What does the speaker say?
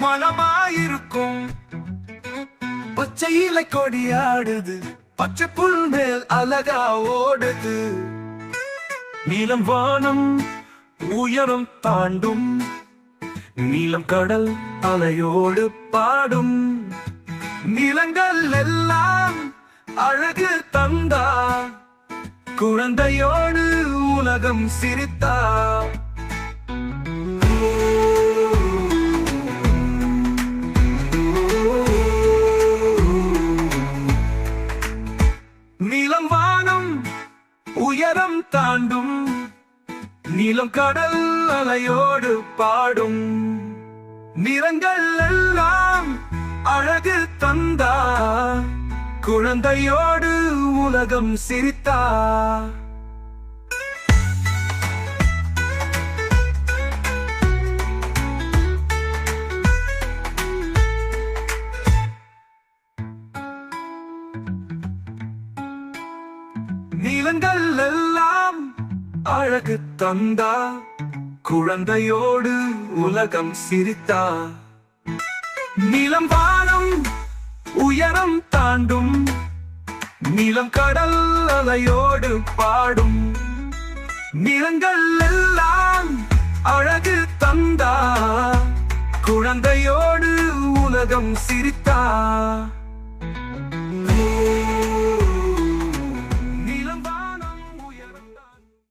மனமாயிருக்கும். பச்சை இலை கொடியாடுது, பச்சை புல் மேல் அழகா ஓடுது. நீலம் வானம் உயரம் தாண்டும், நீலம் கடல் அலையோடு பாடும். நிலங்கள் எல்லாம் அழகு தந்தா, குழந்தையோடு உலகம் சிரித்தா. நீலம் வானம் உயரம் தாண்டும், நீலம் கடல் அலையோடு பாடும். நிறங்கள் எல்லாம் அழகு தந்தா, குழந்தையோடு உலகம் சிரித்தா. நீலங்கள் எல்லாம் அழகு தந்தா, குழந்தையோடு உலகம் சிரித்தா. நீலம் வானம் உயரம் தாண்டும், நீலம் கடல் அலையோடு பாடும். நிறங்கள் எல்லாம் அழகு தந்தா, குழந்தையோடு உலகம் சிரித்தா.